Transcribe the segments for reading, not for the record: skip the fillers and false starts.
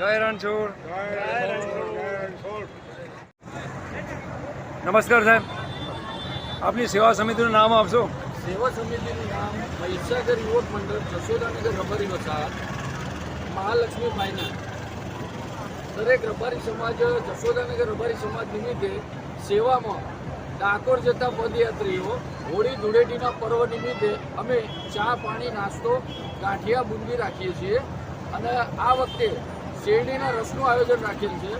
જય રણછોડ. નમસ્કાર સાહેબ, આપની સેવા સમિતિનું નામ આપશો? સેવા સમિતિનું નામ મહીસાગર યુવક મંડળ, જશોદાનગર રબારી વસાહત, મહાલક્ષ્મી ફાઇનાન્સ. દરેક રબારી સમાજ, જશોદાનગર રબારી સમાજ નિમિત્તે સેવામાં ડાકોર જતા પદયાત્રીઓ હોળી ધૂળેટીના પર્વ નિમિત્તે અમે ચા, પાણી, નાસ્તો, ગાંઠિયા, બુંદી રાખીએ છીએ અને આ વખતે શેરડીના રસનું આયોજન રાખેલ છે.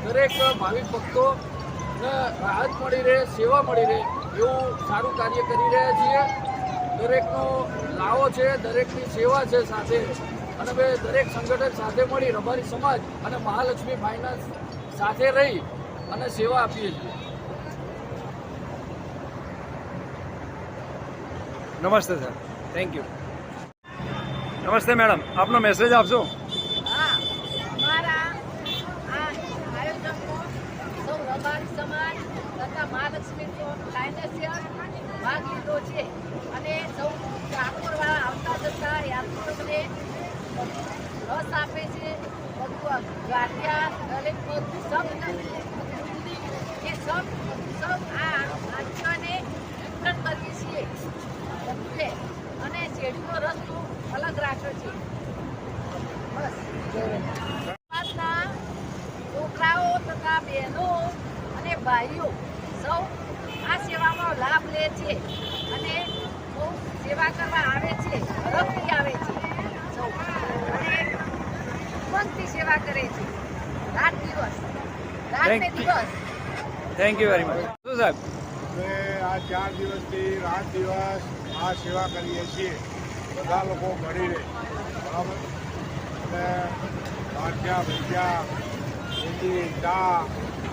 દરેક ભાવિક ભક્તોને રાહત મળી રહે, સેવા મળી રહે એવું સારું કાર્ય કરી રહ્યા છીએ. દરેકનો લાવો છે, દરેકની સેવા છે સાથે, અને અમે દરેક સંગઠન સાથે મળી રબારી સમાજ અને મહાલક્ષ્મી ફાઇનાન્સ સાથે રહી અને સેવા આપીએ છીએ. નમસ્તે સર, થેન્ક યુ. નમસ્તે મેડમ, આપનો મેસેજ આપશો? સમાજ તથા મહાલક્ષ્મી ફાઇનાન્સ ભાગ લીધો છે અને સૌ ડાકોરવાળા આવતા જતા યાત્રીઓને રસ આપે છે. બધું ગાંઠિયા, દરેક બધું એ સૌ આ રાજ્યોને વિતરણ કરીએ છીએ અને શેરડીનો રસ અલગ રાખ્યો છે. બસ છોકરાઓ તથા બહેનો અને ભાઈઓ સૌ આ સેવામાં લાભ લે છે અને બહુ સેવા કરવા આવે છે, હરખથી આવે છે સૌ અને ઉમંગથી સેવા કરે છે રાત ને દિવસ. Thank you very much. શું સાહેબ? અમે આ 4 દિવસથી રાત દિવસ આ સેવા કરીએ છીએ, બધા લોકો મળીને, બરાબર. અને ગાંઠિયા, ભજીયા, બુંદી, ચા,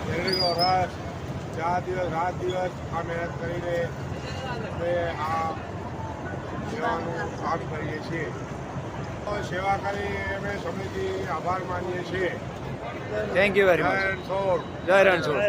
શેરડીનો રસ, 4 દિવસ રાત દિવસ આ મહેનત કરીને અમે આ સેવાનું કામ કરીએ છીએ. સેવા કરી અમે સમિતિ આભાર માનીએ છીએ. Thank you very much. જય રણછોડ. જય રણછોડ.